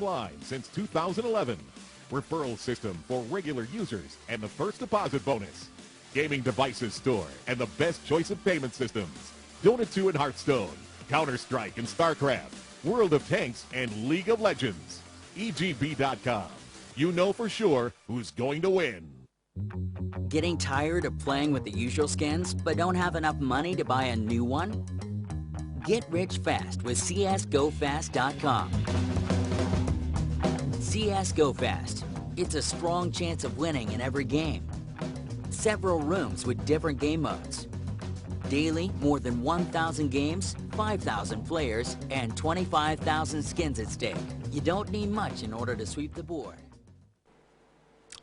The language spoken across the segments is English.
line since 2011. Referral system for regular users and the first deposit bonus. Gaming devices store and the best choice of payment systems. Dota 2 and Hearthstone, Counter-Strike and StarCraft, World of Tanks and League of Legends. EGB.com. You know for sure who's going to win. Getting tired of playing with the usual skins but don't have enough money to buy a new one? Get rich fast with csgofast.com. CS Go Fast. It's a strong chance of winning in every game. Several rooms with different game modes. Daily, more than 1,000 games, 5,000 players, and 25,000 skins at stake. You don't need much in order to sweep the board.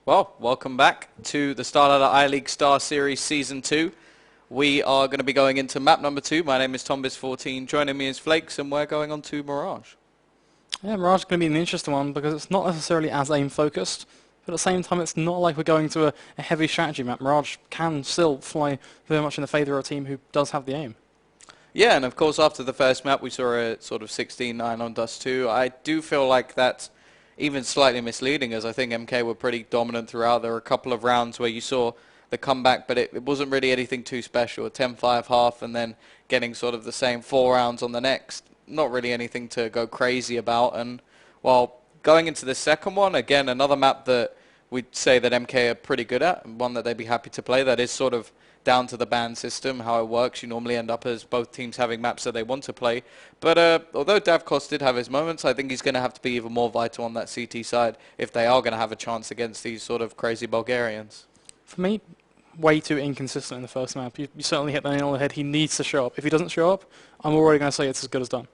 Well, welcome back to the Starladder I-League Star Series Season 2. We are going to be going into map number 2. My name is Tombiz14. Joining me is Flakes, and we're going on to Mirage. Yeah, Mirage is going to be an interesting one because it's not necessarily as aim-focused, but at the same time it's not like we're going to a heavy strategy map. Mirage can still fly very much in the favour of a team who does have the aim. Yeah, and of course after the first map we saw a sort of 16-9 on Dust 2. I do feel like that's even slightly misleading, as I think MK were pretty dominant throughout. There were a couple of rounds where you saw the comeback, but it wasn't really anything too special. A 10-5 half and then getting sort of the same 4 rounds on the next. Not really anything to go crazy about. And well, going into the second one, again, another map that we'd say that MK are pretty good at, and one that they'd be happy to play. That is sort of down to the ban system, how it works. You normally end up as both teams having maps that they want to play. But although Davkos did have his moments, I think he's going to have to be even more vital on that CT side if they are going to have a chance against these sort of crazy Bulgarians. For me, way too inconsistent in the first map. You certainly hit the nail on the head. He needs to show up. If he doesn't show up, I'm already going to say it's as good as done.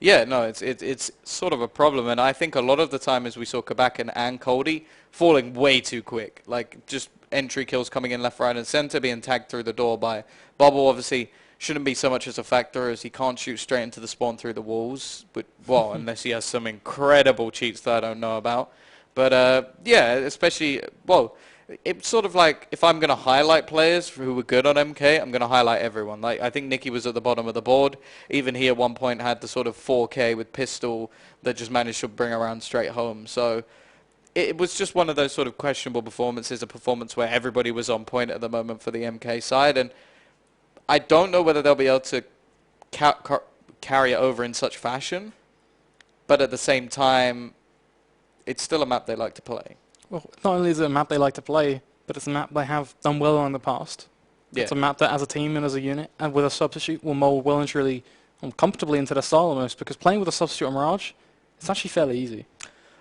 Yeah, no, it's sort of a problem, and I think a lot of the time as we saw Kabakin and Coldy falling way too quick, like just entry kills coming in left, right, and center, being tagged through the door by Bubble. Obviously, shouldn't be so much as a factor as he can't shoot straight into the spawn through the walls, but well, unless he has some incredible cheats that I don't know about. But yeah, especially well. It's sort of like, if I'm going to highlight players who were good on MK, I'm going to highlight everyone. Like, I think Nicky was at the bottom of the board. Even he at one point had the sort of 4K with pistol that just managed to bring around straight home. So it was just one of those sort of questionable performances, a performance where everybody was on point at the moment for the MK side. And I don't know whether they'll be able to carry it over in such fashion. But at the same time, it's still a map they like to play. Well, not only is it a map they like to play, but it's a map they have done well on in the past. Yeah. It's a map that as a team and as a unit and with a substitute will mold well and truly comfortably into their style almost, because playing with a substitute on Mirage, it's actually fairly easy.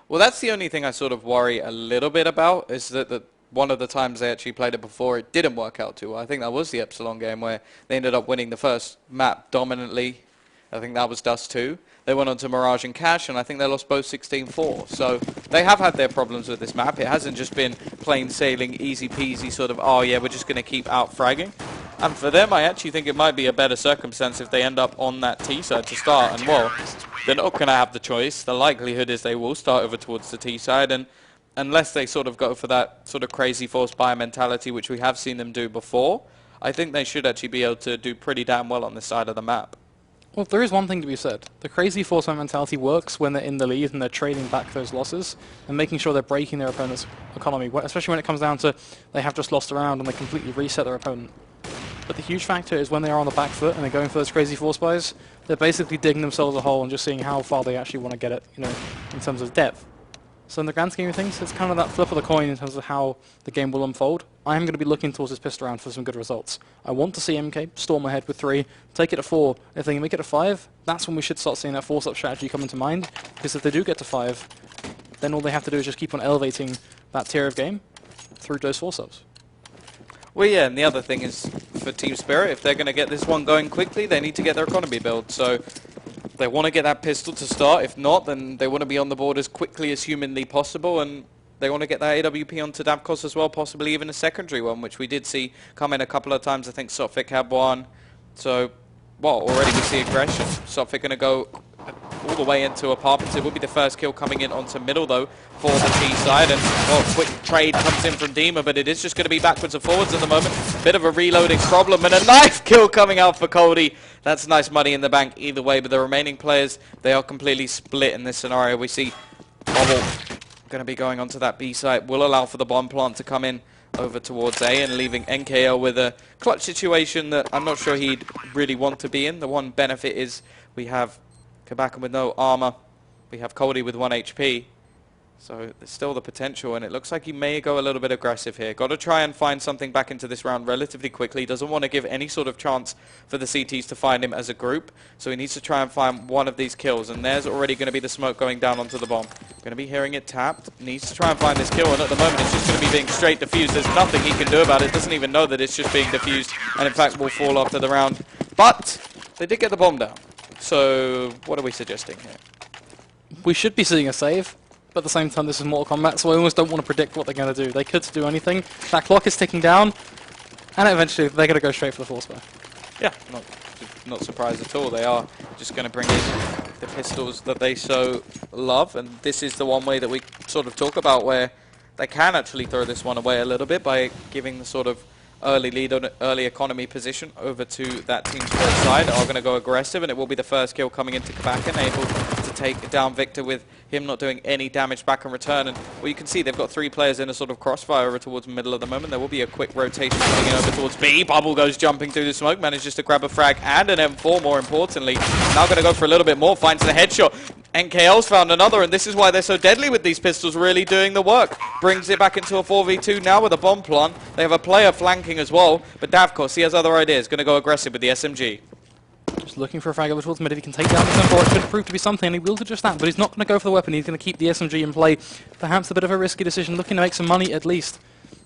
Well, that's the only thing I sort of worry a little bit about, is that one of the times they actually played it before, it didn't work out too well. I think that was the Epsilon game where they ended up winning the first map dominantly. I think that was Dust 2. They went on to Mirage and Cash, and I think they lost both 16-4. So they have had their problems with this map. It hasn't just been plain sailing, easy peasy sort of, oh yeah, we're just going to keep out fragging. And for them, I actually think it might be a better circumstance if they end up on that T side to start. And well, they're not going to have the choice. The likelihood is they will start over towards the T side. And unless they sort of go for that sort of crazy force buyer mentality, which we have seen them do before, I think they should actually be able to do pretty damn well on this side of the map. Well, there is one thing to be said. The crazy force mentality works when they're in the lead and they're trading back those losses and making sure they're breaking their opponent's economy, especially when it comes down to they have just lost a round and they completely reset their opponent. But the huge factor is when they are on the back foot and they're going for those crazy force buys, they're basically digging themselves a hole and just seeing how far they actually want to get it, you know, in terms of depth. So in the grand scheme of things, it's kind of that flip of the coin in terms of how the game will unfold. I am going to be looking towards this pistol round for some good results. I want to see MK storm ahead with 3, take it to 4. If they can make it to 5, that's when we should start seeing that force-up strategy come into mind. Because if they do get to 5, then all they have to do is just keep on elevating that tier of game through those force-ups. Well, yeah, and the other thing is for Team Spirit, if they're going to get this one going quickly, they need to get their economy build. So they want to get that pistol to start. If not, then they want to be on the board as quickly as humanly possible, and they want to get that AWP onto Davkos as well, possibly even a secondary one, which we did see come in a couple of times. I think Sotfik had one. So, well, already we see aggression. Sotfik going to go all the way into apartments. It will be the first kill coming in onto middle, though, for the T side. And, well, quick trade comes in from Dima, but it is just going to be backwards and forwards at the moment. Bit of a reloading problem, and a knife kill coming out for Coldy. That's nice money in the bank either way, but the remaining players, they are completely split in this scenario. We see Bubble going to be going onto that B site. Will allow for the bomb plant to come in over towards A and leaving NKL with a clutch situation that I'm not sure he'd really want to be in. The one benefit is we have Kabakan with no armor. We have Cody with 1 HP. So there's still the potential, and it looks like he may go a little bit aggressive here. Got to try and find something back into this round relatively quickly. Doesn't want to give any sort of chance for the CTs to find him as a group. So he needs to try and find one of these kills, and there's already going to be the smoke going down onto the bomb. Going to be hearing it tapped. Needs to try and find this kill, and at the moment it's just going to be being straight diffused. There's nothing he can do about it. Doesn't even know that it's just being diffused, and in fact will fall after the round. But they did get the bomb down. So what are we suggesting here? We should be seeing a save. But at the same time, this is Mortal Kombat, so I almost don't want to predict what they're going to do. They could do anything. That clock is ticking down, and eventually they're going to go straight for the force fire. Yeah, not surprised at all. They are just going to bring in the pistols that they so love, and this is the one way that we sort of talk about where they can actually throw this one away a little bit by giving the sort of early lead on early economy position over to that team's first side. Are going to go aggressive, and it will be the first kill coming into Kabakan, able to take down Victor with him not doing any damage back in return. And well, you can see they've got 3 players in a sort of crossfire over towards the middle at the moment. There will be a quick rotation coming in over towards B. Bubble goes jumping through the smoke, manages to grab a frag and an M4 more importantly. Now going to go for a little bit more, finds the headshot. NKL's found another, and this is why they're so deadly with these pistols, really doing the work. Brings it back into a 4v2 now with a bomb plant. They have a player flanking as well, but Davkos, he has other ideas. Going to go aggressive with the SMG. Just looking for a frag over towards mid. If he can take down this M4, it could prove to be something, and he will do just that, but he's not going to go for the weapon. He's going to keep the SMG in play. Perhaps a bit of a risky decision, looking to make some money at least.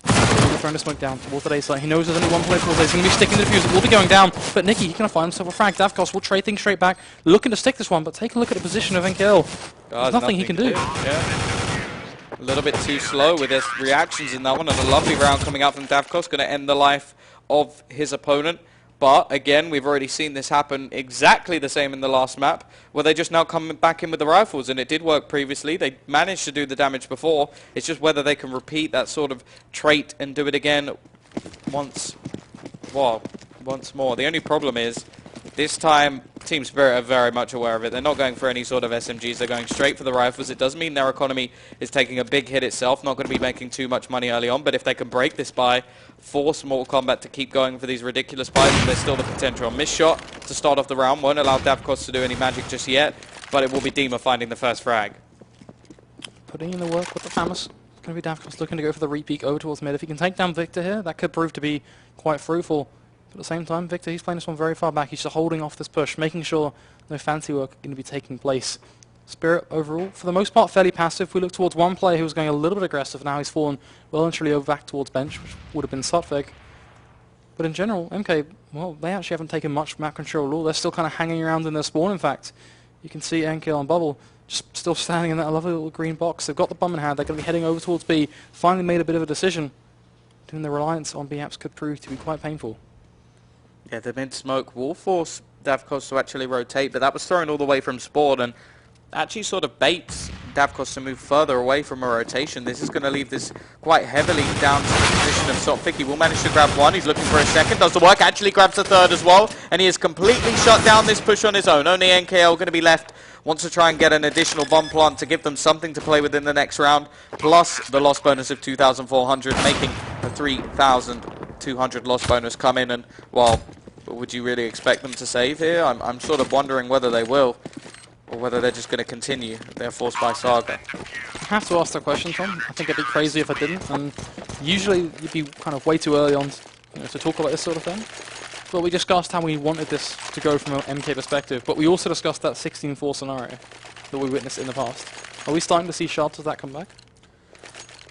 Throwing the smoke down towards the A site. He knows there's only one player towards A. He's going to be sticking the defuse. It will be going down, but Nicky, he's going to find himself a frag. Davkos will trade things straight back, looking to stick this one, but take a look at the position of NKL. There's nothing he can do. Yeah. A little bit too slow with his reactions in that one, and a lovely round coming out from Davkos, going to end the life of his opponent. But again, we've already seen this happen exactly the same in the last map, where they just now come back in with the rifles, and it did work previously. They managed to do the damage before. It's just whether they can repeat that sort of trait and do it again once more. The only problem is, this time, Team Spirit are very much aware of it. They're not going for any sort of SMGs. They're going straight for the rifles. It does mean their economy is taking a big hit itself. Not going to be making too much money early on, but if they can break this buy, force Mortal Kombat to keep going for these ridiculous buys, there's still the potential. A missed shot to start off the round. Won't allow Davkos to do any magic just yet, but it will be Dima finding the first frag. Putting in the work with the Famous. It's going to be Davkos looking to go for the re-peek over towards mid. If he can take down Victor here, that could prove to be quite fruitful. But at the same time, Victor, he's playing this one very far back. He's just holding off this push, making sure no fancy work is going to be taking place. Spirit, overall, for the most part, fairly passive. We look towards one player who was going a little bit aggressive. Now he's fallen well and truly over back towards bench, which would have been Sotvig. But in general, MK, well, they actually haven't taken much map control at all. They're still kind of hanging around in their spawn, in fact. You can see NKL and Bubble just still standing in that lovely little green box. They've got the bomb in hand. They're going to be heading over towards B. Finally made a bit of a decision. Doing the reliance on B apps could prove to be quite painful. Yeah, the mid-smoke will force Davkos to actually rotate, but that was thrown all the way from spawn and actually sort of baits Davkos to move further away from a rotation. This is going to leave this quite heavily down to the position of Sotvig. He will manage to grab one. He's looking for a second. Does the work. Actually grabs a third as well. And he has completely shut down this push on his own. Only NKL going to be left. Wants to try and get an additional bomb plant to give them something to play with in the next round. Plus the loss bonus of 2,400, making a 3,200 loss bonus come in. And, well, would you really expect them to save here? I'm sort of wondering whether they will, or whether they're just going to continue their force by saga. I have to ask that question, Tom. I think it'd be crazy if I didn't. And usually you'd be kind of way too early on to talk about this sort of thing. But we discussed how we wanted this to go from an MK perspective, but we also discussed that 16-4 scenario that we witnessed in the past. Are we starting to see shards of that come back?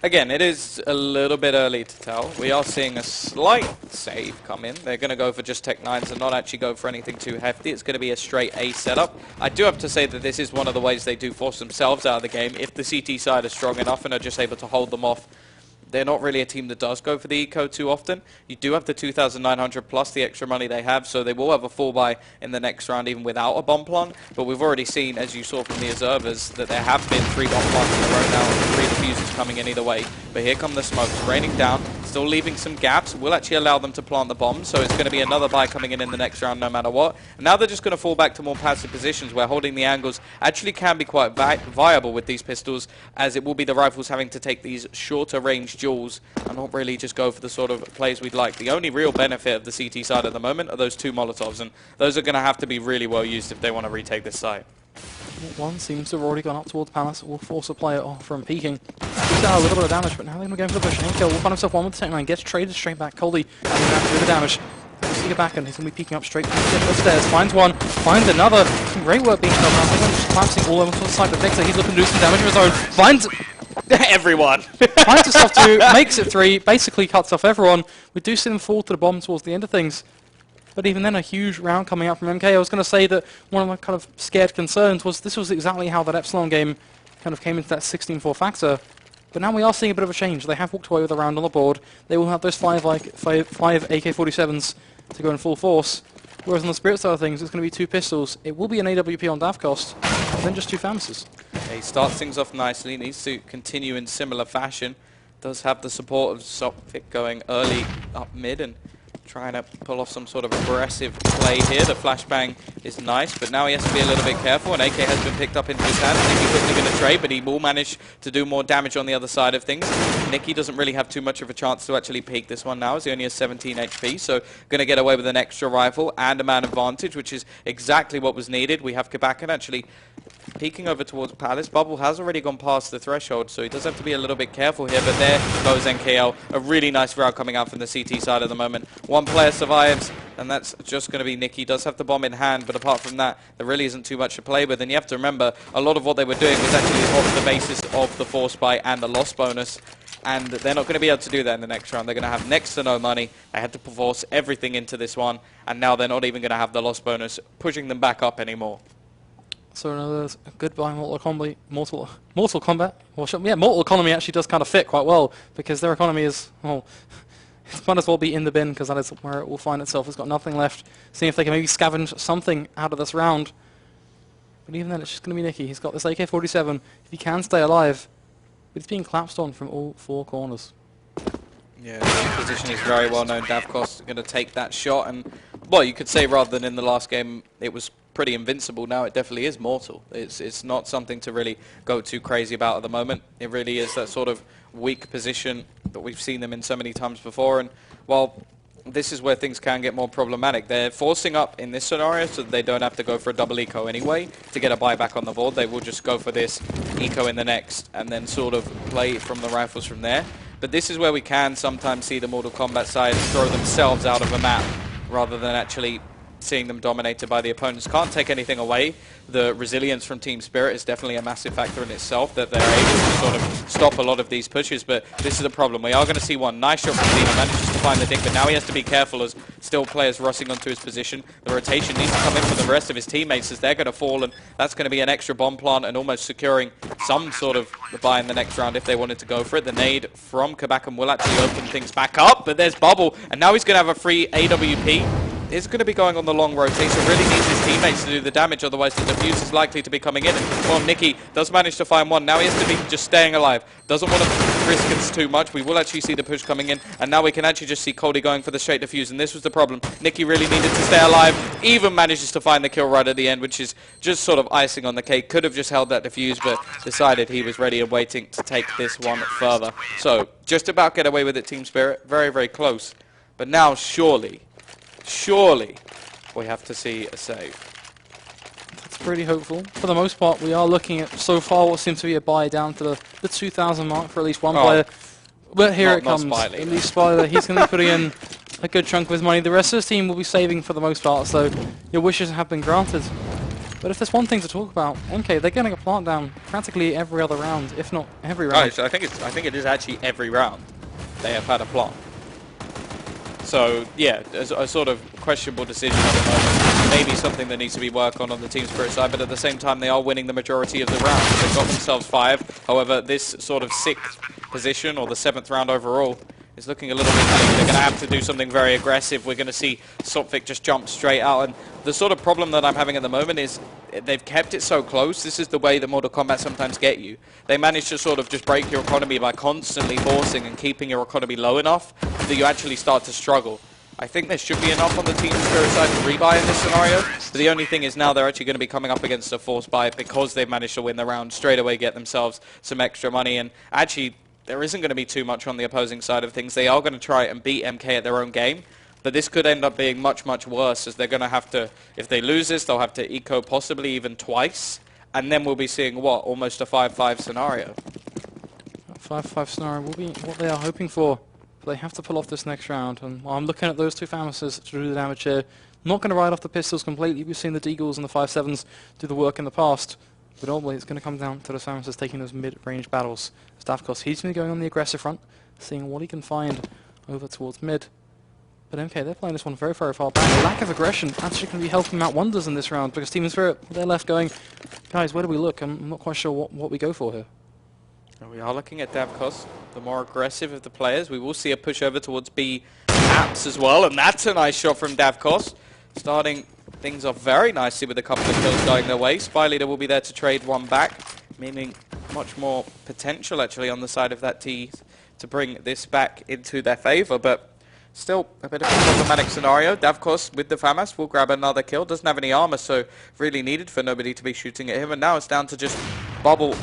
Again, it is a little bit early to tell. We are seeing a slight save come in. They're going to go for just Tech 9s and not actually go for anything too hefty. It's going to be a straight A setup. I do have to say that this is one of the ways they do force themselves out of the game. If the CT side is strong enough and are just able to hold them off, they're not really a team that does go for the eco too often. You do have the 2,900 plus the extra money they have, so they will have a full buy in the next round even without a bomb plant. But we've already seen, as you saw from the observers, that there have been 3 bomb plants in a row now, 3 diffusers coming in either way. But here come the smokes raining down. still leaving some gaps, will actually allow them to plant the bomb, so it's going to be another buy coming in the next round no matter what. And now they're just going to fall back to more passive positions where holding the angles actually can be quite viable with these pistols, as it will be the rifles having to take these shorter range duels and not really just go for the sort of plays we'd like. The only real benefit of the CT side at the moment are those 2 Molotovs, and those are going to have to be really well used if they want to retake this site. One seems to have already gone up towards Palace. Will force a player off from peeking. He's done a little bit of damage, but now they're going to go for the push. Enko will find himself one with the Tech 9, gets traded straight back. Coldy having to do the damage. See back, and he's going to be peeking up straight upstairs. Finds one, finds another. Some great work being done now. They're just collapsing all over to the side, but Victor, he's looking to do some damage of his own. Finds everyone. Finds himself 2, makes it 3, basically cuts off everyone. We do see them fall to the bomb towards the end of things. But even then, a huge round coming out from MK. I was going to say that one of my kind of scared concerns was this was exactly how that Epsilon game kind of came into that 16-4 factor. But now we are seeing a bit of a change. They have walked away with a round on the board. They will have those five AK-47s to go in full force. Whereas on the Spirit side of things, it's going to be 2 pistols. It will be an AWP on Davkost, and then just 2 Famises. He starts things off nicely, needs to continue in similar fashion. Does have the support of Sophic going early up mid and trying to pull off some sort of aggressive play here. The flashbang is nice, but now he has to be a little bit careful, and AK has been picked up into his hands. Nicky quickly going to trade, but he will manage to do more damage on the other side of things. Nicky doesn't really have too much of a chance to actually peak this one now, as he only has 17 HP, so going to get away with an extra rifle and a man advantage, which is exactly what was needed. We have Kabakan actually peeking over towards Palace. Bubble has already gone past the threshold, so he does have to be a little bit careful here, but there goes NKL. A really nice round coming out from the CT side at the moment. One player survives, and that's just going to be Nicky. Does have the bomb in hand, but apart from that, there really isn't too much to play with. And you have to remember, a lot of what they were doing was actually off the basis of the force buy and the loss bonus. And they're not going to be able to do that in the next round. They're going to have next to no money. They had to force everything into this one, and now they're not even going to have the loss bonus pushing them back up anymore. So another goodbye Mortal Kombat. Well, yeah, Mortal Economy actually does kind of fit quite well, because their economy is, well, it might as well be in the bin, because that is where it will find itself. It's got nothing left. Seeing if they can maybe scavenge something out of this round. But even then, it's just going to be Nicky. He's got this AK-47. If he can stay alive, but he's being collapsed on from all 4 corners. Yeah, the position is very well known. Davkost going to take that shot, and, well, you could say rather than in the last game it was pretty invincible, now it definitely is mortal. It's not something to really go too crazy about at the moment. It really is that sort of weak position that we've seen them in so many times before, and, well, this is where things can get more problematic. They're forcing up in this scenario so that they don't have to go for a double eco anyway to get a buyback on the board. They will just go for this eco in the next and then sort of play from the rifles from there. But this is where we can sometimes see the Mortal Kombat side throw themselves out of a map rather than actually seeing them dominated by the opponents. Can't take anything away. The resilience from Team Spirit is definitely a massive factor in itself, that they're able to sort of stop a lot of these pushes, but this is a problem. We are going to see one nice shot from Zeno, manages to find the dink, but now he has to be careful as still players rushing onto his position. The rotation needs to come in for the rest of his teammates as they're going to fall, and that's going to be an extra bomb plant and almost securing some sort of buy in the next round if they wanted to go for it. The nade from Kabakan will actually open things back up, but there's Bubble, and now he's going to have a free AWP. Is going to be going on the long rotation, really needs his teammates to do the damage, otherwise the defuse is likely to be coming in. Well, Nicky does manage to find one. Now he has to be just staying alive. Doesn't want to risk it too much. We will actually see the push coming in, and now we can actually just see Cody going for the straight defuse, and this was the problem. Nicky really needed to stay alive, even manages to find the kill right at the end, which is just sort of icing on the cake. Could have just held that defuse, but decided he was ready and waiting to take this one further. So, just about get away with it, Team Spirit. Very, very close. But now, surely, we have to see a save. That's pretty hopeful. For the most part, we are looking at, so far, what seems to be a buy down to the 2,000 mark for at least one player. But here it comes. At least Spider, he's going to be putting in a good chunk of his money. The rest of his team will be saving for the most part, so your wishes have been granted. But if there's one thing to talk about, MK, they're getting a plant down practically every other round, if not every round. Right, so I think it is actually every round they have had a plant. So, yeah, a sort of questionable decision at the moment. Maybe something that needs to be worked on the Team Spirit side, but at the same time, they are winning the majority of the rounds. They've got themselves 5. However, this sort of 6th position, or the 7th round overall, is looking a little bit bleak. They're going to have to do something very aggressive. We're going to see Sophic just jump straight out. And the sort of problem that I'm having at the moment is they've kept it so close. This is the way that Mortal Kombat sometimes get you. They manage to sort of just break your economy by constantly forcing and keeping your economy low enough that you actually start to struggle. I think there should be enough on the Team Spirit side to rebuy in this scenario. But the only thing is now they're actually going to be coming up against a force buy because they've managed to win the round, straight away get themselves some extra money. And actually, there isn't going to be too much on the opposing side of things. They are going to try and beat MK at their own game. But this could end up being much, much worse, as they're going to have to, if they lose this, they'll have to eco possibly even twice. And then we'll be seeing, what, almost a 5-5 scenario. 5-5 scenario will be what they are hoping for. But they have to pull off this next round. And while I'm looking at those two Famouses to do the damage here, not going to ride off the pistols completely. We've seen the Deagles and the 5.7s do the work in the past. But ultimately, it's going to come down to the Famouses taking those mid-range battles. Stavkos, he's going to be going on the aggressive front, seeing what he can find over towards mid. But MK, they're playing this one very, very far back. Lack of aggression actually going to be helping them out wonders in this round, because Team Spirit, they're left going, guys, where do we look? I'm not quite sure what we go for here. We are looking at Davkos, the more aggressive of the players. We will see a push over towards B Apps as well, and that's a nice shot from Davkos. Starting things off very nicely with a couple of kills going their way. Spy Leader will be there to trade one back, meaning much more potential actually on the side of that T to bring this back into their favor, but still a bit of a problematic scenario. Davkos with the FAMAS will grab another kill. Doesn't have any armor, so really needed for nobody to be shooting at him, and now it's down to just Bubble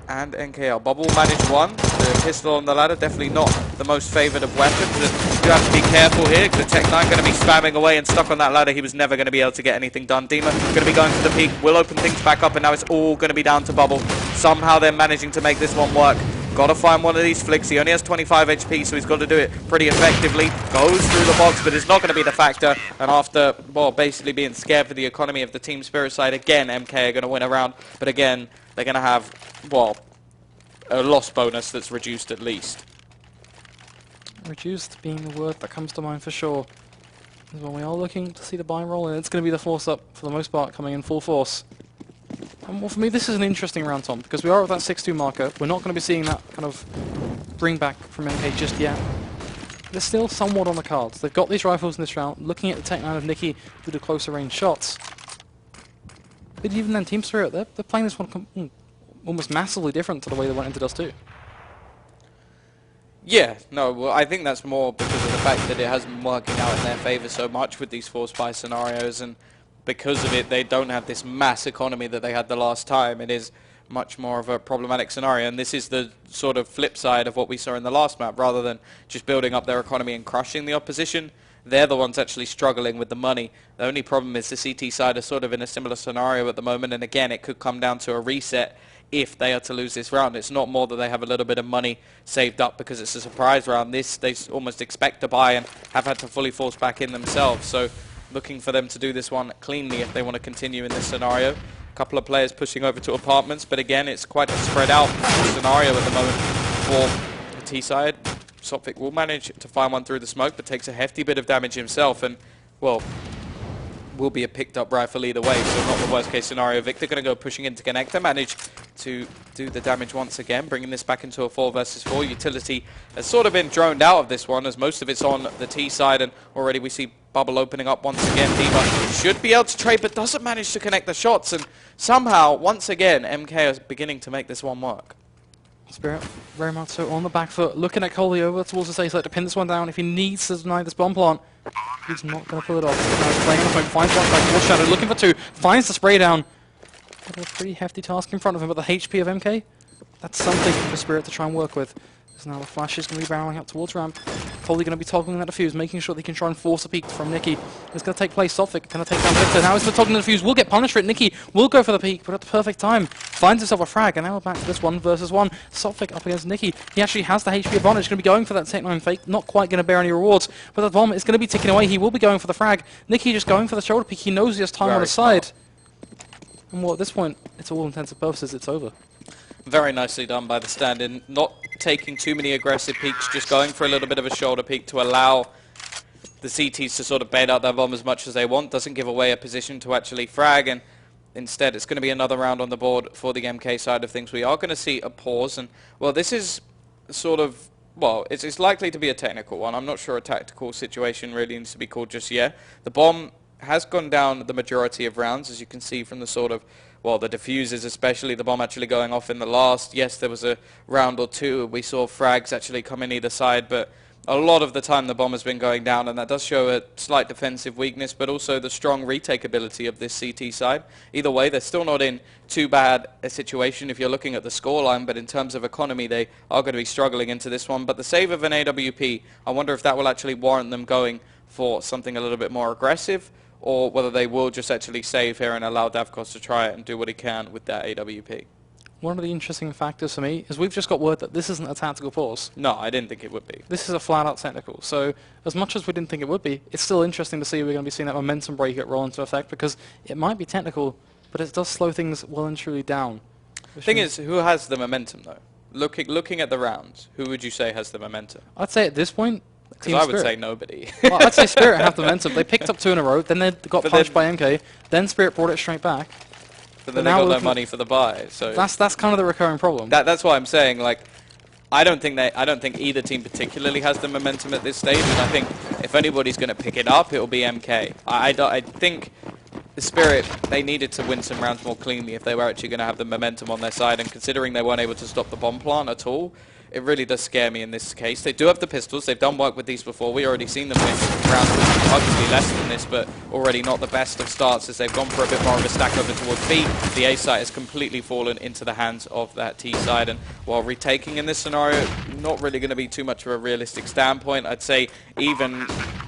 and NKL. Bubble managed one. The pistol on the ladder, definitely not the most favored of weapons. And you have to be careful here, because the Tech-9 going to be spamming away and stuck on that ladder. He was never going to be able to get anything done. Dima going to be going for the peak. Will open things back up, and now it's all going to be down to Bubble. Somehow they're managing to make this one work. Got to find one of these flicks. He only has 25 HP, so he's got to do it pretty effectively. Goes through the box, but it's not going to be the factor. And after, well, basically being scared for the economy of the Team Spirit side, again, MK are going to win a round. But again, they're going to have, well, a loss bonus that's reduced at least. Reduced being the word that comes to mind for sure. When we are looking to see the buy roll, and it's going to be the force up for the most part coming in full force. And well, for me, this is an interesting round, Tom, because we are at that 6-2 marker. We're not going to be seeing that kind of bring back from MK just yet. They're still somewhat on the cards. They've got these rifles in this round, looking at the Tech-9 of Nikki with the closer range shots. But even then, Team Spirit, they're playing this one almost massively different to the way they went into Dust 2. Yeah, no, well, I think that's more because of the fact that it hasn't been working out in their favor so much with these force buy scenarios, and because of it, they don't have this mass economy that they had the last time. It is much more of a problematic scenario, and this is the sort of flip side of what we saw in the last map. Rather than just building up their economy and crushing the opposition, they're the ones actually struggling with the money. The only problem is the CT side is sort of in a similar scenario at the moment, and again, it could come down to a reset if they are to lose this round. It's not more that they have a little bit of money saved up because it's a surprise round. This, they almost expect to buy and have had to fully force back in themselves. So looking for them to do this one cleanly if they want to continue in this scenario. A couple of players pushing over to apartments, but again, it's quite a spread out scenario at the moment for the T side. Sophic will manage to find one through the smoke, but takes a hefty bit of damage himself, and, well, will be a picked up rifle either way, so not the worst case scenario. Victor going to go pushing in to connect. They manage to do the damage once again, bringing this back into a 4 versus 4. Utility has sort of been droned out of this one, as most of it's on the T side, and already we see Bubble opening up once again. Dima should be able to trade, but doesn't manage to connect the shots, and somehow, once again, MK is beginning to make this one work. Spirit very much so on the back foot, looking at Coley over towards the safe side to pin this one down. If he needs to deny this bomb plant, he's not going to pull it off. Now playing on the point, finds one back towards Shadow, looking for two, finds the spray down. Got a pretty hefty task in front of him, but the HP of MK, that's something for Spirit to try and work with. So now the flash is going to be barreling up towards ramp. Coley going to be toggling that defuse, making sure they can try and force a peek from Nikki. It's going to take place. Sophic going to take down Victor. Now it's the toggling the defuse. Will get punished for it. Nikki will go for the peek, but at the perfect time finds himself a frag. And now we're back to this 1 versus 1. Sophic up against Nikki. He actually has the HP advantage. Going to be going for that Tech-9 fake. Not quite going to bear any rewards, but the bomb is going to be ticking away. He will be going for the frag. Nikki just going for the shoulder peek. He knows he has time on his side. And well, at this point, it's all intents and purposes, it's over. Very nicely done by the stand-in, not taking too many aggressive peeks, just going for a little bit of a shoulder peek to allow the CTs to sort of bait out their bomb as much as they want. Doesn't give away a position to actually frag, and instead it's going to be another round on the board for the MK side of things. We are going to see a pause, and well, this is sort of Well, it's likely to be a technical one. I'm not sure a tactical situation really needs to be called just yet. The bomb has gone down the majority of rounds, as you can see from the sort of, well, the diffusers especially, the bomb actually going off in the last. Yes, there was a round or two. We saw frags actually come in either side, but a lot of the time the bomb has been going down, and that does show a slight defensive weakness, but also the strong retake ability of this CT side. Either way, they're still not in too bad a situation if you're looking at the scoreline, but in terms of economy, they are going to be struggling into this one. But the save of an AWP, I wonder if that will actually warrant them going for something a little bit more aggressive, or whether they will just actually save here and allow Davkos to try it and do what he can with that AWP. One of the interesting factors for me is we've just got word that this isn't a tactical pause. No, I didn't think it would be. This is a flat-out technical. So as much as we didn't think it would be, it's still interesting to see we're going to be seeing that momentum break it roll into effect, because it might be technical, but it does slow things well and truly down. The thing is, who has the momentum, though? Looking at the rounds, who would you say has the momentum? I'd say at this point, Because I would say nobody. Well, I'd say Spirit have the momentum. They picked up 2 in a row, then they got punched by MK, then Spirit brought it straight back. But then they got no money for the buy. So that's kind of the recurring problem. That's why I'm saying, like, I don't think either team particularly has the momentum at this stage, and I think if anybody's going to pick it up, it'll be MK. I think the Spirit, they needed to win some rounds more cleanly if they were actually going to have the momentum on their side, and considering they weren't able to stop the bomb plant at all, it really does scare me in this case. They do have the pistols. They've done work with these before. We already seen them win rounds with arguably less than this, but already not the best of starts as they've gone for a bit more of a stack over towards B. The A site has completely fallen into the hands of that T side, and while retaking in this scenario, not really going to be too much of a realistic standpoint. I'd say even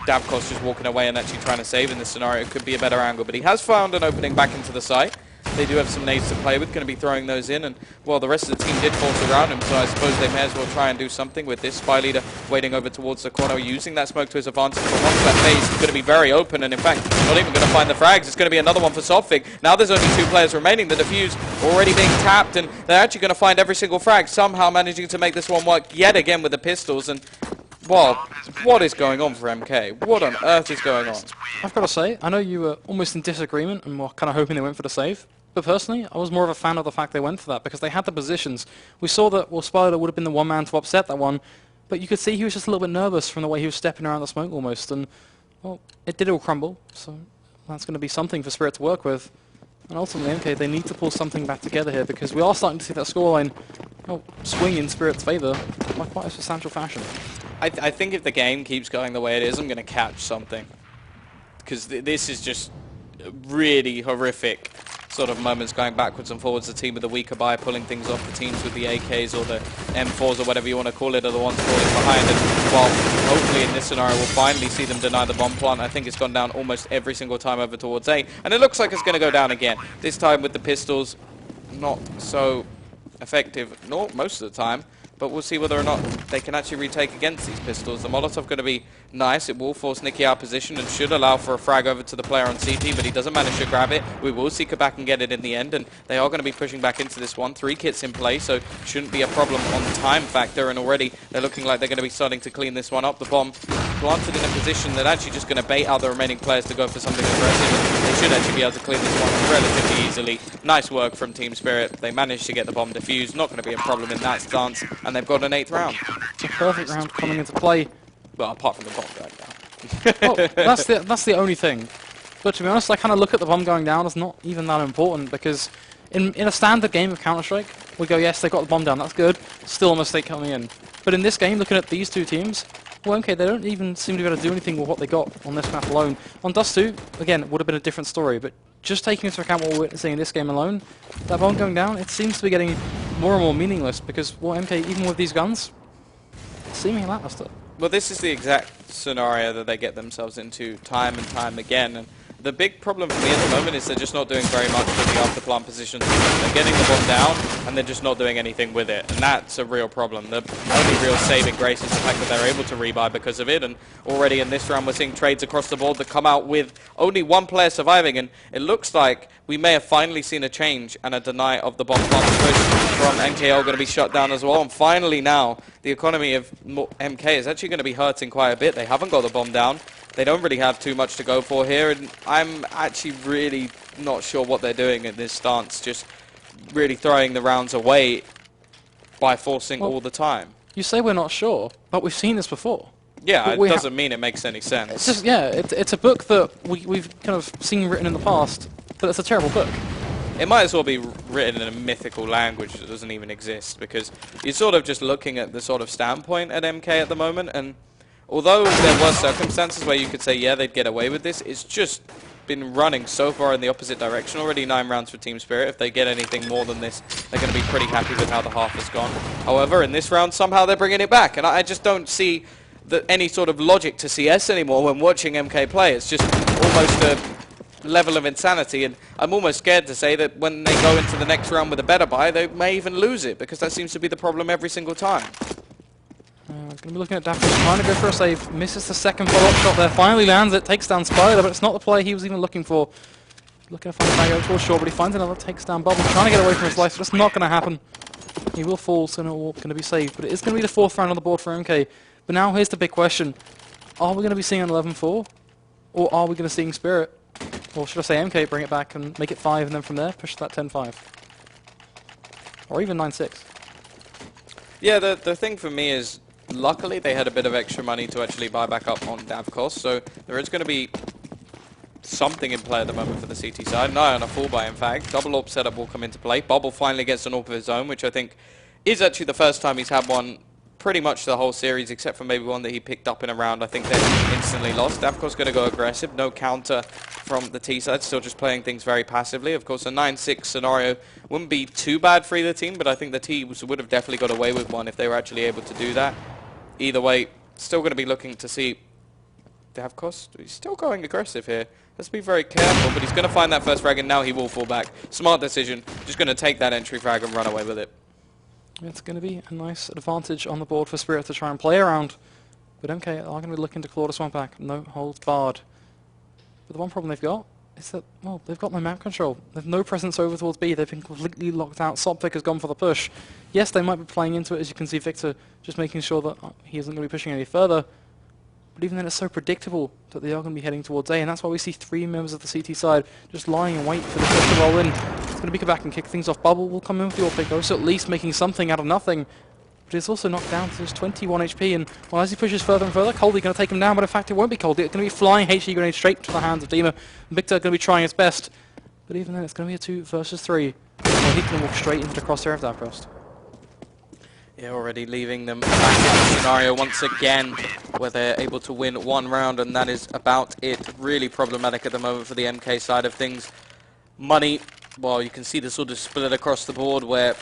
Davkos just walking away and actually trying to save in this scenario could be a better angle, but he has found an opening back into the site. They do have some nades to play with, going to be throwing those in, and well, the rest of the team did force around him, so I suppose they may as well try and do something with this. Spy leader waiting over towards the corner, using that smoke to his advantage, but once that phase is going to be very open, and in fact, not even going to find the frags. It's going to be another one for Sofig. Now there's only 2 players remaining. The defuse already being tapped, and they're actually going to find every single frag, somehow managing to make this one work yet again with the pistols, and well, what is going on for MK? What on earth is going on? I've got to say, I know you were almost in disagreement and were kind of hoping they went for the save. But personally, I was more of a fan of the fact they went for that, because they had the positions. We saw that, well, Spider would have been the one man to upset that one, but you could see he was just a little bit nervous from the way he was stepping around the smoke almost, and, well, it did all crumble, so that's going to be something for Spirit to work with. And ultimately, MK, they need to pull something back together here, because we are starting to see that scoreline swing in Spirit's favour by quite a substantial fashion. I think if the game keeps going the way it is, I'm going to catch something. Because this is just really horrific sort of moments going backwards and forwards. The team with the weaker buy pulling things off, the teams with the AKs or the M4s or whatever you want to call it are the ones falling behind. And well, hopefully in this scenario we'll finally see them deny the bomb plant. I think it's gone down almost every single time over towards A, and it looks like it's going to go down again. This time with the pistols, not so effective, most of the time. But we'll see whether or not they can actually retake against these pistols. The Molotov going to be nice. It will force Nicky out of position and should allow for a frag over to the player on CT, but he doesn't manage to grab it. We will see Quebec and get it in the end, and they are going to be pushing back into this one. 3 kits in play, so shouldn't be a problem on the time factor, and already they're looking like they're going to be starting to clean this one up. The bomb planted in a position that actually just going to bait out the remaining players to go for something aggressive, and they should actually be able to clean this one relatively easily. Nice work from Team Spirit. They managed to get the bomb defused. Not going to be a problem in that stance, and they've got an 8th round. It's a perfect round coming into play. Well, apart from the bomb going down. Well, that's the only thing. But to be honest, I kind of look at the bomb going down as not even that important, because in a standard game of Counter-Strike, we go, yes, they got the bomb down, that's good, still a mistake coming in. But in this game, looking at these 2 teams, well, okay, they don't even seem to be able to do anything with what they got on this map alone. On Dust 2, again, it would have been a different story, but just taking into account what we're witnessing in this game alone, that bomb going down, it seems to be getting more and more meaningless, because, well, MK, even with these guns, it's seemingly lackluster. Well, this is the exact scenario that they get themselves into time and time again, and the big problem for me at the moment is they're just not doing very much with the after-plant positions. They're getting the bomb down, and they're just not doing anything with it, and that's a real problem. The only real saving grace is the fact that they're able to rebuy because of it, and already in this round we're seeing trades across the board that come out with only 1 player surviving, and it looks like we may have finally seen a change and a deny of the bomb plant push from MKL going to be shut down as well, and finally now the economy of MK is actually going to be hurting quite a bit. They haven't got the bomb down. They don't really have too much to go for here, and I'm actually really not sure what they're doing in this stance, just really throwing the rounds away by forcing all the time. You say we're not sure, but we've seen this before. Yeah, it doesn't mean it makes any sense. It's just, yeah, it's a book that we've kind of seen written in the past, but it's a terrible book. It might as well be written in a mythical language that doesn't even exist, because you're sort of just looking at the sort of standpoint at MK at the moment, and although there were circumstances where you could say, yeah, they'd get away with this, it's just been running so far in the opposite direction already. 9 rounds for Team Spirit. If they get anything more than this, they're going to be pretty happy with how the half has gone. However, in this round, somehow they're bringing it back, and I just don't see any sort of logic to CS anymore when watching MK play. It's just almost a level of insanity, and I'm almost scared to say that when they go into the next round with a better buy, they may even lose it, because that seems to be the problem every single time. Going to be looking at Daphne, trying to go for a save, misses the second follow-up shot there, finally lands it, takes down Spider, but it's not the play he was even looking for. Looking to find a bag out towards short, but he finds another, takes down Bubble, trying to get away from his life, but it's not going to happen. He will fall, so no going to be saved, but it is going to be the 4th round on the board for MK. But now here's the big question. Are we going to be seeing an 11-4? Or are we going to see Spirit? Or should I say MK bring it back and make it 5, and then from there push that 10-5? Or even 9-6? Yeah, the thing for me is, luckily they had a bit of extra money to actually buy back up on Dav cost, so there is going to be something in play at the moment for the CT side. No, on a full buy, in fact. Double AWP setup will come into play. Bubble finally gets an AWP of his own, which I think is actually the first time he's had one pretty much the whole series, except for maybe one that he picked up in a round. I think they instantly lost. Davco's going to go aggressive. No counter from the T side. Still just playing things very passively. Of course, a 9-6 scenario wouldn't be too bad for either team, but I think the T would have definitely got away with one if they were actually able to do that. Either way, still going to be looking to see Davcos. He's still going aggressive here. Let's be very careful, but he's going to find that first frag, and now he will fall back. Smart decision. Just going to take that entry frag and run away with it. It's going to be a nice advantage on the board for Spirit to try and play around. But MK are going to be looking to claw this one back. No holds barred. But the one problem they've got is that, well, they've got no map control. They've no presence over towards B. They've been completely locked out. Soptic has gone for the push. Yes, they might be playing into it, as you can see Victor just making sure that he isn't going to be pushing any further. But even then, it's so predictable that they are going to be heading towards A, and that's why we see 3 members of the CT side just lying in wait for the push to roll in. It's going to be back and kick things off. Bubble will come in with the AWP pick, so at least making something out of nothing. But it's also knocked down to just 21 HP, and well, as he pushes further and further, Coldy going to take him down, but in fact it won't be Coldy. It's going to be flying HE grenade straight to the hands of Dima. Victor going to be trying his best, but even then it's going to be a 2 versus 3. Well, he can walk straight into the crosshair of Davcrost. Yeah, already leaving them back in the scenario once again, where they're able to win 1 round, and that is about it. Really problematic at the moment for the MK side of things. Money, well, you can see the sort of split across the board, where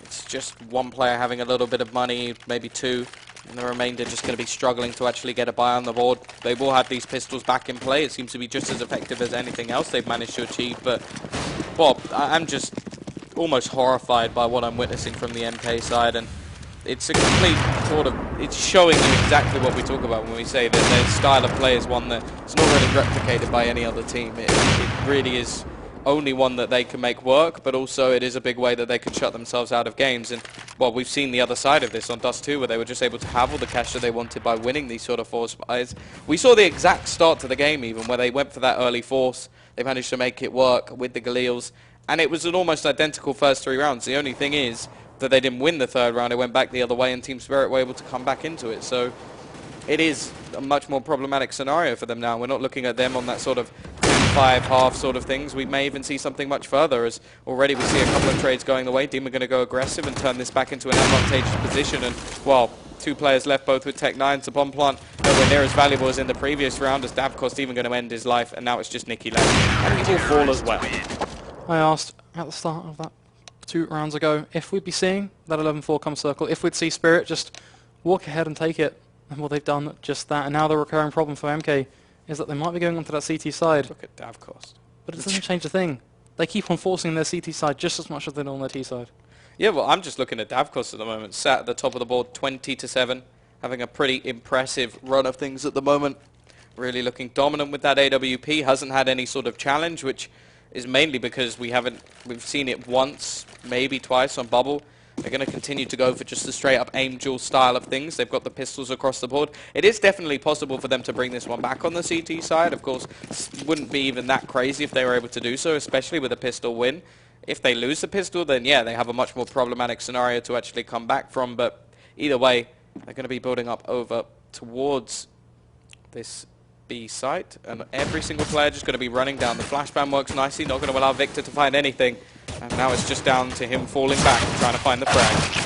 it's just one player having a little bit of money, maybe 2, and the remainder just going to be struggling to actually get a buy on the board. They will have these pistols back in play. It seems to be just as effective as anything else they've managed to achieve, but, well, I'm just almost horrified by what I'm witnessing from the MK side, and it's a complete sort of, it's showing you exactly what we talk about when we say that their style of play is one that's not really replicated by any other team. It really is only one that they can make work, but also it is a big way that they can shut themselves out of games. And, well, we've seen the other side of this on Dust 2, where they were just able to have all the cash that they wanted by winning these sort of force buys. We saw the exact start to the game even, where they went for that early force. They managed to make it work with the Galils, and it was an almost identical first 3 rounds. The only thing is that they didn't win the 3rd round. It went back the other way, and Team Spirit were able to come back into it. So it is a much more problematic scenario for them now. We're not looking at them on that sort of 10-5 half sort of things. We may even see something much further, as already we see a couple of trades going the way. Deem are going to go aggressive and turn this back into an advantageous position. And, well, 2 players left, both with Tech 9. So Bomb Plant nowhere near as valuable as in the previous round, as Davcost even going to end his life, and now it's just Nicky left. And he will fall as well. I asked at the start of that 2 rounds ago if we'd be seeing that 11-4 come circle, if we'd see Spirit just walk ahead and take it, and well, they've done just that. And now the recurring problem for MK is that they might be going onto that CT side. Look at Davcost. But it doesn't change a thing. They keep on forcing their CT side just as much as they do on their T side. Yeah, well, I'm just looking at Davcost at the moment, sat at the top of the board 20-7, having a pretty impressive run of things at the moment. Really looking dominant with that AWP, hasn't had any sort of challenge, which is mainly because we've seen it once, maybe twice on Bubble. They're going to continue to go for just the straight up aim duel style of things. They've got the pistols across the board. It is definitely possible for them to bring this one back on the CT side. Of course, wouldn't be even that crazy if they were able to do so, especially with a pistol win. If they lose the pistol, then yeah, they have a much more problematic scenario to actually come back from. But either way, they're going to be building up over towards this B site, and every single player just going to be running down. The flashbang works nicely, not going to allow Victor to find anything, and now it's just down to him falling back and trying to find the frag.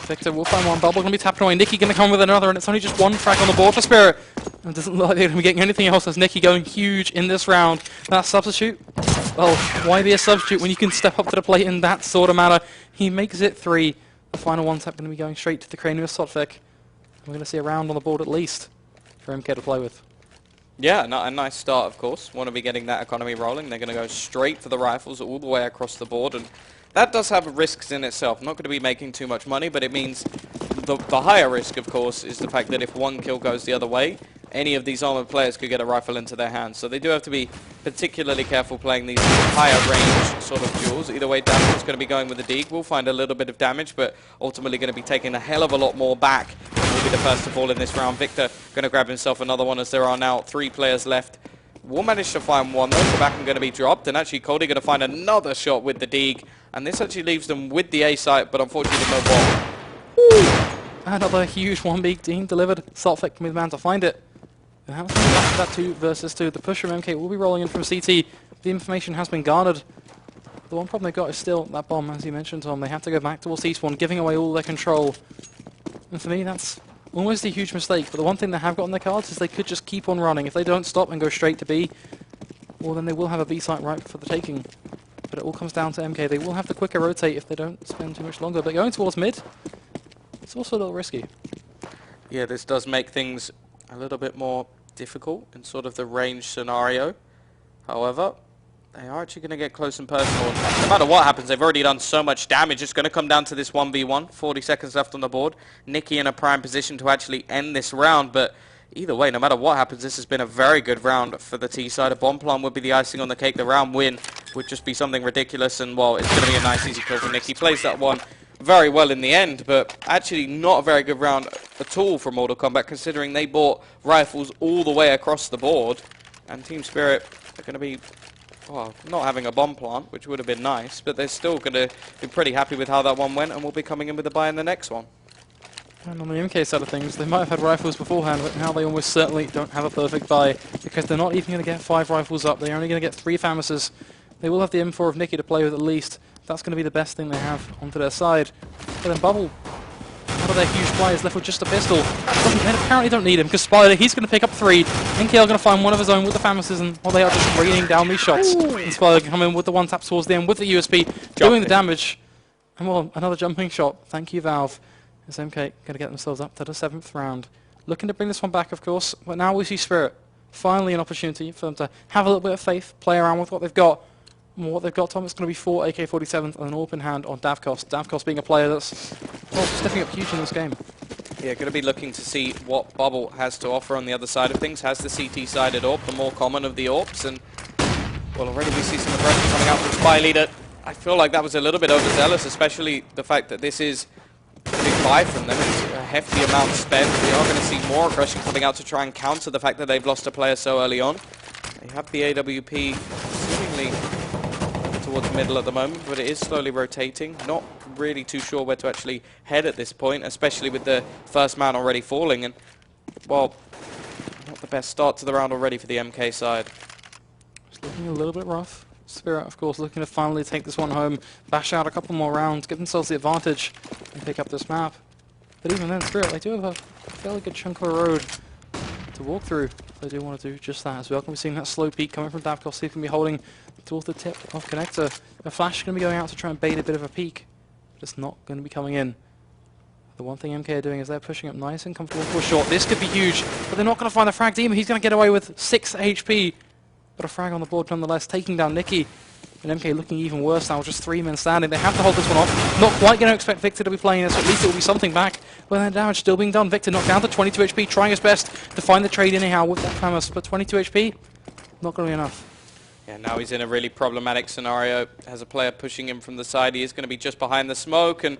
Victor will find one. Bubble going to be tapping away. Nicky going to come with another, and it's only just one frag on the board for Spirit. And it doesn't look like they're going to be getting anything else as Nicky going huge in this round. That substitute, well, why be a substitute when you can step up to the plate in that sort of manner? He makes it 3. The final one tap going to be going straight to the cranium of Sotvik. We're going to see a round on the board at least for MK to play with. Yeah, a nice start, of course. Want to be getting that economy rolling. They're going to go straight for the rifles all the way across the board, and that does have risks in itself. Not going to be making too much money, but it means the higher risk, of course, is the fact that if one kill goes the other way, any of these armored players could get a rifle into their hands. So they do have to be particularly careful playing these higher range sort of duels. Either way, David is going to be going with the Deeg. We'll find a little bit of damage, but ultimately going to be taking a hell of a lot more back. Will be the first to fall in this round. Victor going to grab himself another one as there are now 3 players left. Will manage to find one though. The back I'm going to be dropped, and actually Cody going to find another shot with the Deeg, and this actually leaves them with the A site, but unfortunately no bomb. Ooh. Another huge 1B team delivered. Sotvik can be the man to find it. And how that 2 versus 2. The push from MK will be rolling in from CT. The information has been garnered. The one problem they've got is still that bomb, as you mentioned, Tom. They have to go back towards T-spawn, giving away all their control. And for me, that's almost a huge mistake. But the one thing they have got on their cards is they could just keep on running. If they don't stop and go straight to B, well, then they will have a B site right for the taking. But it all comes down to MK. They will have to quicker rotate if they don't spend too much longer. But going towards mid, it's also a little risky. Yeah, this does make things a little bit more difficult in sort of the range scenario. However, they are actually going to get close and personal. And no matter what happens, they've already done so much damage. It's going to come down to this 1v1. 40 seconds left on the board. Nicky in a prime position to actually end this round. But either way, no matter what happens, this has been a very good round for the T side. A bomb plant would be the icing on the cake. The round win would just be something ridiculous. And, well, it's going to be a nice, easy kill for Nicky. Plays that one very well in the end, but actually not a very good round at all for Mortal Kombat, considering they bought rifles all the way across the board, and Team Spirit are going to be, well, not having a bomb plant, which would have been nice, but they're still going to be pretty happy with how that one went, and will be coming in with a buy in the next one. And on the MK side of things, they might have had rifles beforehand, but now they almost certainly don't have a perfect buy, because they're not even going to get 5 rifles up. They're only going to get 3 Famises. They will have the M4 of Nicky to play with at least. That's going to be the best thing they have onto their side. But then Bubble, out of their huge play, is left with just a pistol. They apparently don't need him, because Spider, he's going to pick up 3. NK are going to find one of his own with the Famises, and well, they are just raining down these shots. And Spider can come in with the one tap towards the end with the USP, doing the damage. And well, another jumping shot. Thank you, Valve. Is MK going to get themselves up to the 7th round. Looking to bring this one back, of course, but now we see Spirit. Finally an opportunity for them to have a little bit of faith, play around with what they've got. And what they've got, Tom, it's going to be 4 AK-47s and an open hand on Davkos. Davkos being a player that's, well, stepping up huge in this game. Yeah, going to be looking to see what Bubble has to offer on the other side of things. Has the CT-sided AWP, the more common of the AWPs, and, well, already we see some aggression coming out from Spy Leader. I feel like that was a little bit overzealous, especially the fact that this is a big buy from them. It's a hefty amount spent. We are going to see more aggression coming out to try and counter the fact that they've lost a player so early on. They have the AWP seemingly towards the middle at the moment, but it is slowly rotating. Not really too sure where to actually head at this point, especially with the first man already falling. And, well, not the best start to the round already for the MK side. It's looking a little bit rough. Spirit, of course, looking to finally take this one home, bash out a couple more rounds, give themselves the advantage, and pick up this map. But even then, Spirit, they do have a fairly good chunk of a road to walk through. They do want to do just that as well. Can be seeing that slow peak coming from Davkos. He can be holding towards the tip of Connector. A flash is going to be going out to try and bait a bit of a peak, but it's not going to be coming in. The one thing MK are doing is they're pushing up nice and comfortable for a shot. This could be huge, but they're not going to find the frag demon. He's going to get away with 6 HP, but a frag on the board nonetheless, taking down Nicky. And MK looking even worse now, just 3 men standing. They have to hold this one off. Not quite going to expect Victor to be playing this, but at least it will be something back. But then damage still being done. Victor knocked down to 22 HP, trying his best to find the trade anyhow with that Famous, but 22 HP, not going to be enough. Yeah, now he's in a really problematic scenario. Has a player pushing him from the side. He is going to be just behind the smoke, and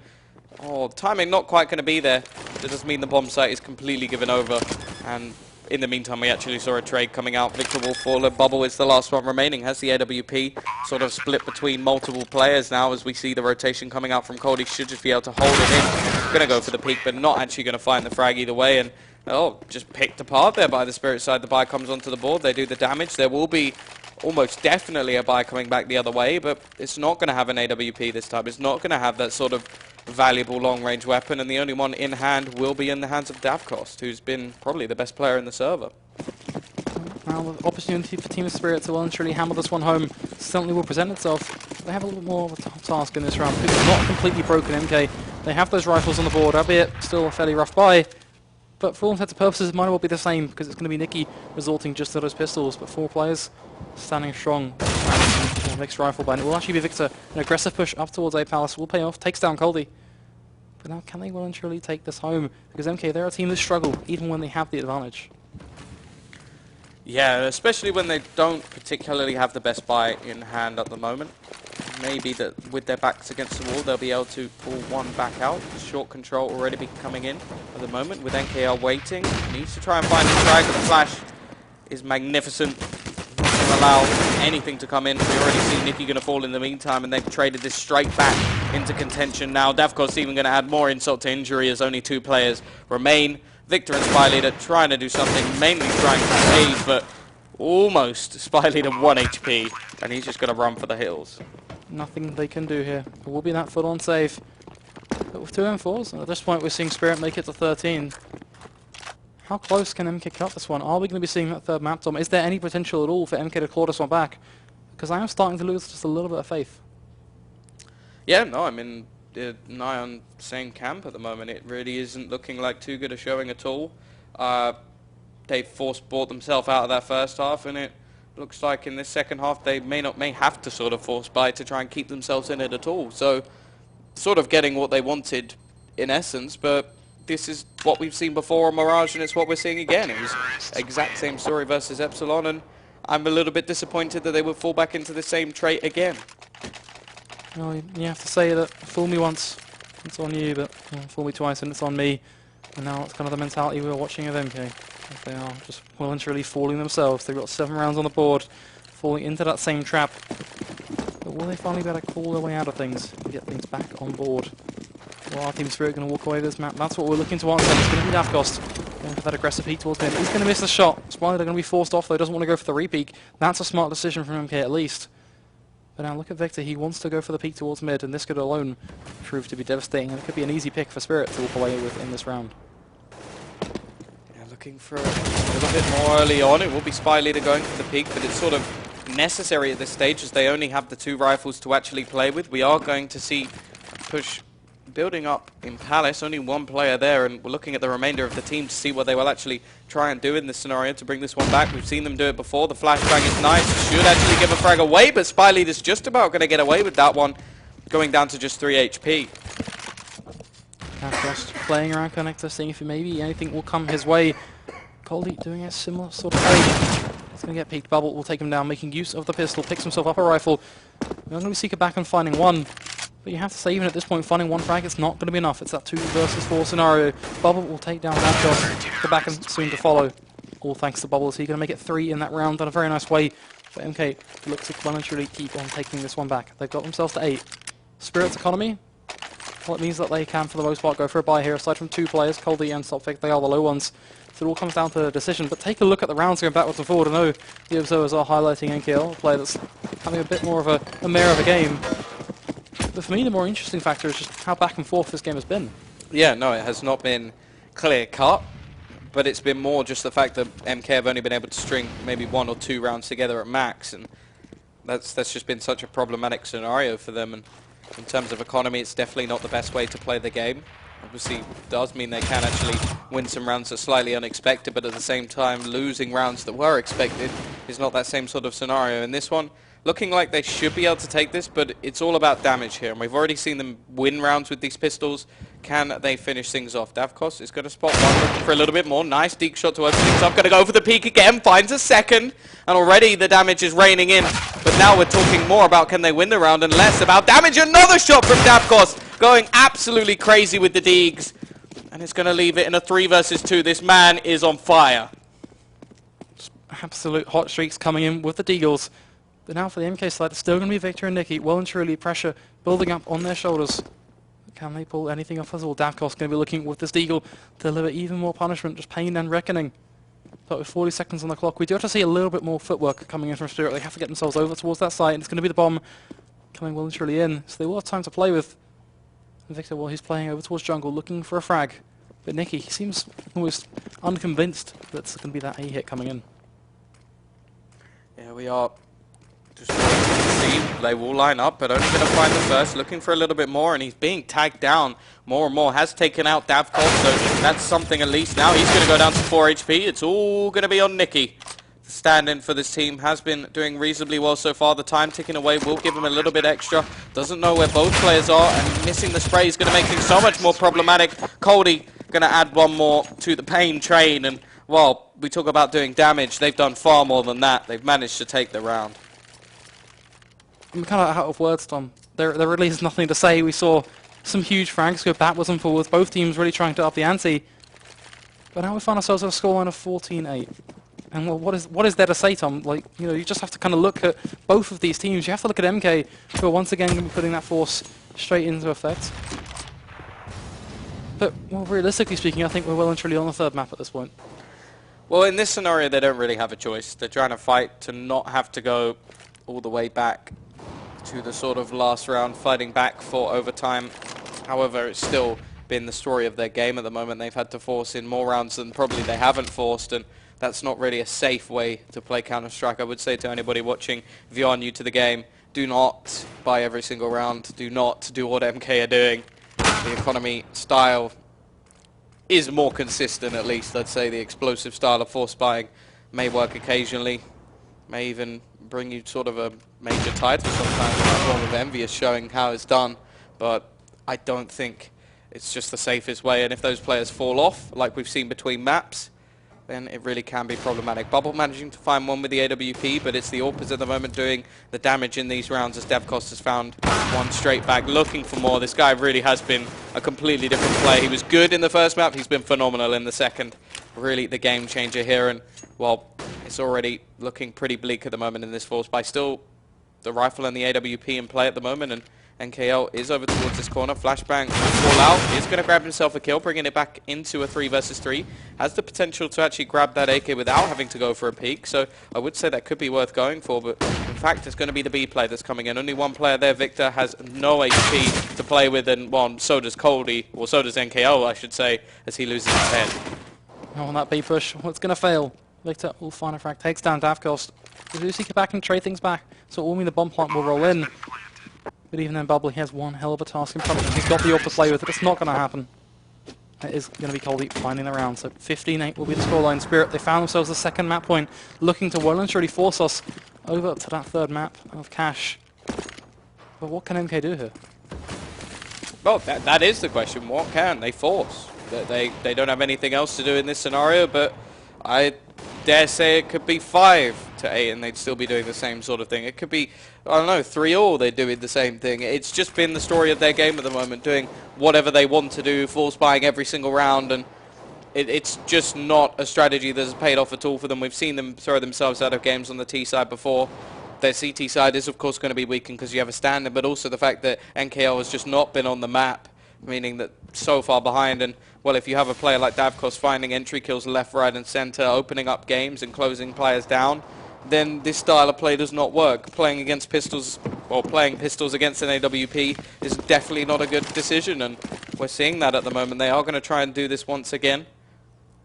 oh, timing not quite going to be there. That doesn't mean the bomb site is completely given over. And in the meantime, we actually saw a trade coming out. Victor will fall, and Bubble is the last one remaining. Has the AWP sort of split between multiple players now as we see the rotation coming out from Cody. Should just be able to hold it in. going to go for the peak, but not actually going to find the frag either way. And, oh, just picked apart there by the Spirit side. The buy comes onto the board. They do the damage. There will be almost definitely a buy coming back the other way, but it's not going to have an AWP this time. It's not going to have that sort of valuable long-range weapon, and the only one in hand will be in the hands of Davkost, who's been probably the best player in the server. Now the opportunity for Team Spirit to well and truly hammer this one home certainly will present itself. They have a little bit more of a task in this round. It's not completely broken MK. They have those rifles on the board, albeit still a fairly rough buy. But for all intents and purposes, it might well be the same, because it's going to be Nikki resorting just to those pistols. But 4 players standing strong. Mixed rifle ban. It will actually be Victor. An aggressive push up towards A Palace will pay off. Takes down Coldy. But now can they well and truly take this home? Because MK, they're a team that struggle, even when they have the advantage. Yeah, especially when they don't particularly have the best buy in hand at the moment. Maybe that with their backs against the wall, they'll be able to pull one back out. Short control already be coming in at the moment, with NKL waiting. Needs to try and find the frag, but the flash is magnificent. Doesn't allow anything to come in. We already see Nikki going to fall in the meantime, and they've traded this straight back into contention now. Davkost even going to add more insult to injury as only 2 players remain. Victor and Spy Leader trying to do something, mainly trying to save, but almost Spy Leader 1 HP, and he's just going to run for the hills. Nothing they can do here. It will be that full-on save. But with 2 M4s, and at this point we're seeing Spirit make it to 13. How close can MK cut this one? Are we going to be seeing that 3rd map, Tom? Is there any potential at all for MK to claw this one back? Because I am starting to lose just a little bit of faith. Yeah, no, I mean, nigh on same camp at the moment. It really isn't looking like too good a showing at all. They bought themselves out of that first half, and it looks like in this second half they may have to sort of force buy to try and keep themselves in it at all. So, sort of getting what they wanted in essence, but this is what we've seen before on Mirage, and it's what we're seeing again. It was exact same story versus Epsilon, and I'm a little bit disappointed that they would fall back into the same trait again. Well, you have to say that fool me once, it's on you, but fool me twice and it's on me. And now it's kind of the mentality we were watching of MK. They are just well and truly falling themselves. They've got 7 rounds on the board, falling into that same trap. But will they finally be able to call their way out of things and get things back on board? Well, our Team Spirit going to walk away with this map. That's what we're looking to answer. It's going to be Davkost going for that aggressive peek towards him. He's going to miss the shot. Spyler going to be forced off though. Doesn't want to go for the re-peek. That's a smart decision from MK at least. But now look at Victor. He wants to go for the peek towards mid, and this could alone prove to be devastating. And it could be an easy pick for Spirit to walk away with in this round. Looking for a little bit more early on. It will be Spy Leader going for the peak, but it's sort of necessary at this stage as they only have the 2 rifles to actually play with. We are going to see push building up in Palace. Only 1 player there, and we're looking at the remainder of the team to see what they will actually try and do in this scenario to bring this one back. We've seen them do it before. The flashbang is nice. Should actually give a frag away, but Spy Leader's just about going to get away with that one, going down to just 3 HP. Davkost playing around connector, seeing if maybe anything will come his way. Coldy doing a similar sort of play. He's going to get peeked. Bubble will take him down, making use of the pistol, picks himself up a rifle. We're going to seek it back and finding 1. But you have to say, even at this point, finding 1 frag, it's not going to be enough. It's that 2 versus 4 scenario. Bubble will take down Davkost. The back and soon to follow. All thanks to Bubble. So he's going to make it 3 in that round in a very nice way. For MK to look to well and truly keep on taking this one back. They've got themselves to 8. Spirit's economy. Well, it means that they can, for the most part, go for a buy here. Aside from 2 players, Coldy and Stopfik, they are the low ones. So it all comes down to a decision. But take a look at the rounds going backwards and forward. I know the observers are highlighting NKL, a player that's having a bit more of a mare of a game. But for me, the more interesting factor is just how back and forth this game has been. Yeah, no, it has not been clear-cut. But it's been more just the fact that MK have only been able to string maybe 1 or 2 rounds together at max. And that's just been such a problematic scenario for them. And in terms of economy, it's definitely not the best way to play the game. Obviously, it does mean they can actually win some rounds that are slightly unexpected, but at the same time, losing rounds that were expected is not that same sort of scenario. In this one, looking like they should be able to take this, but it's all about damage here, and we've already seen them win rounds with these pistols. Can they finish things off? Davkost is going to spot 1, looking for a little bit more. Nice deep shot to open things up. Going to go for the peak again, finds a second, and already the damage is raining in. But now we're talking more about can they win the round and less about damage. Another shot from Davkost, going absolutely crazy with the Deegs. And it's going to leave it in a 3 versus 2. This man is on fire. Absolute hot streaks coming in with the Deagles. But now for the MK side, it's still going to be Victor and Nikki. Well and truly pressure building up on their shoulders. Can they pull anything off us all? Davkos going to be looking with this Deagle to deliver even more punishment, just pain and reckoning. But with 40 seconds on the clock, we do have to see a little bit more footwork coming in from Spirit. They have to get themselves over towards that site, and it's going to be the bomb coming well and truly in. So they will have time to play with. And Victor, while he's playing over towards jungle, looking for a frag. But Nicky, he seems almost unconvinced that it's going to be that A hit coming in. Yeah, we are just waiting to see. They will line up, but only going to find the first, looking for a little bit more, and he's being tagged down more and more. Has taken out Davkos, so that's something at least. Now he's going to go down to 4 HP. It's all going to be on Nicky. The stand-in for this team has been doing reasonably well so far. The time ticking away will give him a little bit extra. Doesn't know where both players are, and missing the spray is going to make things so much more problematic. Coldie going to add one more to the pain train, and while we talk about doing damage, they've done far more than that. They've managed to take the round. I'm kind of out of words, Tom. There really is nothing to say. We saw some huge frags go backwards and forwards, both teams really trying to up the ante. But now we find ourselves at a scoreline of 14-8. And well, what is there to say, Tom? Like, you know, you just have to kind of look at both of these teams. You have to look at MK, who are once again going to be putting that force straight into effect. But, well, realistically speaking, I think we're well and truly on the third map at this point. Well, in this scenario, they don't really have a choice. They're trying to fight to not have to go all the way back to the sort of last round, fighting back for overtime. However, it's still been the story of their game at the moment. They've had to force in more rounds than probably they haven't forced, and that's not really a safe way to play Counter-Strike. I would say to anybody watching, if you are new to the game, do not buy every single round. Do not do what MK are doing. The economy style is more consistent, at least. I'd say the explosive style of force buying may work occasionally, may even bring you sort of a major title sometimes. That one with Envious showing how it's done, but I don't think it's just the safest way. And if those players fall off, like we've seen between maps, then it really can be problematic. Bubble managing to find one with the AWP, but it's the AWPers at the moment doing the damage in these rounds, as Davkos has found one straight back, looking for more. This guy really has been a completely different player. He was good in the first map, he's been phenomenal in the second. Really the game changer here, and well, it's already looking pretty bleak at the moment in this force buy. Still the rifle and the AWP in play at the moment, and NKL is over towards this corner. Flashbang will fall out. Is going to grab himself a kill, bringing it back into a 3 versus 3. Has the potential to actually grab that AK without having to go for a peek. So I would say that could be worth going for. But in fact, it's going to be the B play that's coming in. Only one player there. Victor has no HP to play with, and well, so does Coldie, or so does NKL, I should say, as he loses his head. Oh, on that B push, what's going to fail? Victor will find a frag, takes down Davkos. Does he get back and trade things back? So it will mean the bomb plant will roll in. But even then, Bubble, he has one hell of a task in front of him. He's got the AWP to play with, but it's not going to happen. It is going to be Coldie finding the round. So 15-8 will be the scoreline. Spirit, they found themselves the second map point, looking to well and truly force us over to that third map of Cash. But what can MK do here? Well, that is the question. What can they force? They don't have anything else to do in this scenario, but I dare say it could be 5-8 and they'd still be doing the same sort of thing. It could be, I don't know, 3-all, they're doing the same thing. It's just been the story of their game at the moment, doing whatever they want to do, force buying every single round, and it's just not a strategy that has paid off at all for them. We've seen them throw themselves out of games on the T side before. Their CT side is, of course, going to be weakened because you have a stand-in, but also the fact that NKL has just not been on the map, meaning that so far behind. And well, if you have a player like Davkos finding entry kills left, right and center, opening up games and closing players down, then this style of play does not work. Playing against pistols, or playing pistols against an AWP is definitely not a good decision, and we're seeing that at the moment. They are going to try and do this once again.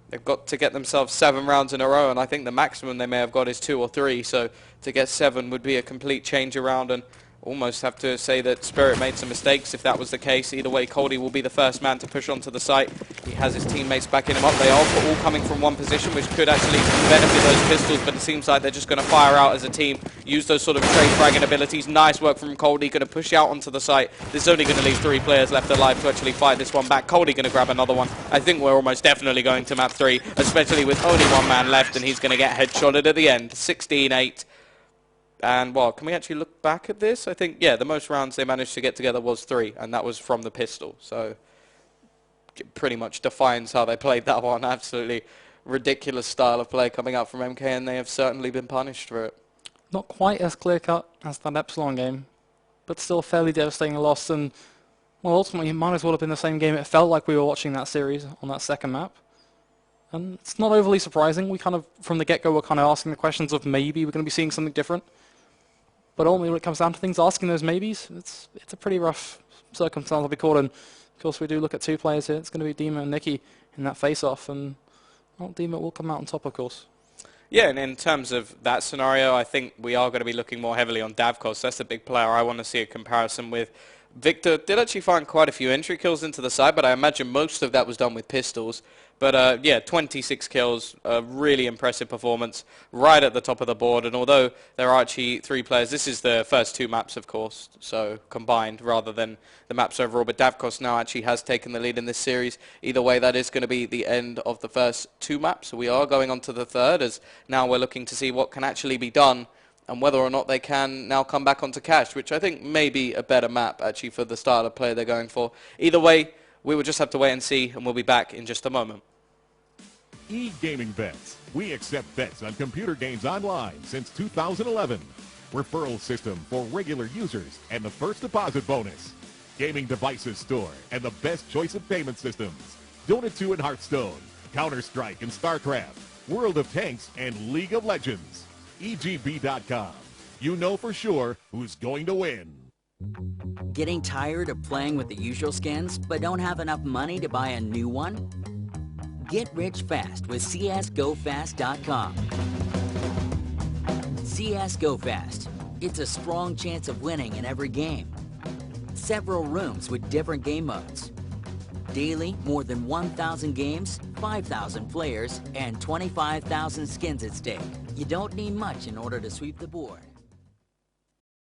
They've got to get themselves 7 rounds in a row, and I think the maximum they may have got is 2 or 3, so to get 7 would be a complete change around, and almost have to say that Spirit made some mistakes if that was the case. Either way, Coldie will be the first man to push onto the site. He has his teammates backing him up. They are all coming from one position, which could actually benefit those pistols, but it seems like they're just going to fire out as a team, use those sort of trade fragging abilities. Nice work from Coldie, going to push out onto the site. This is only going to leave 3 players left alive to actually fight this one back. Coldie going to grab another one. I think we're almost definitely going to map 3, especially with only 1 man left, and he's going to get headshotted at the end. 16-8. And, well, can we actually look back at this? I think, yeah, the most rounds they managed to get together was 3, and that was from the pistol. So it pretty much defines how they played that one. Absolutely ridiculous style of play coming out from MK, and they have certainly been punished for it. Not quite as clear-cut as that Epsilon game, but still a fairly devastating loss. And Well, ultimately, it might as well have been the same game. It felt like we were watching that series on that second map. And it's not overly surprising. We kind of, from the get-go, were kind of asking the questions of maybe we're going to be seeing something different. But ultimately, when it comes down to things, asking those maybes, it's a pretty rough circumstance to be caught in. Of course, we do look at two players here. It's going to be Dima and Nikki in that face-off. And well, Dima will come out on top, of course. Yeah, and in terms of that scenario, I think we are going to be looking more heavily on Davkos. That's the big player I want to see a comparison with. Victor did actually find quite a few entry kills into the side, but I imagine most of that was done with pistols. But yeah, 26 kills, a really impressive performance, right at the top of the board. And although there are actually 3 players, this is the first 2 maps, of course, so combined rather than the maps overall. But Davkos now actually has taken the lead in this series. Either way, that is going to be the end of the first 2 maps. So we are going on to the third, as now we're looking to see what can actually be done and whether or not they can now come back onto Cash, which I think may be a better map, actually, for the starter player they're going for. Either way, we will just have to wait and see, and we'll be back in just a moment. E-gaming bets. We accept bets on computer games online since 2011. Referral system for regular users and the first deposit bonus. Gaming devices store and the best choice of payment systems. Dota 2 and Hearthstone, Counter-Strike and StarCraft, World of Tanks and League of Legends. EGB.com. You know for sure who's going to win. Getting tired of playing with the usual skins, but don't have enough money to buy a new one? Get rich fast with CSGoFast.com. CS Go Fast. It's a strong chance of winning in every game. Several rooms with different game modes. Daily, more than 1,000 games, 5,000 players, and 25,000 skins at stake. You don't need much in order to sweep the board.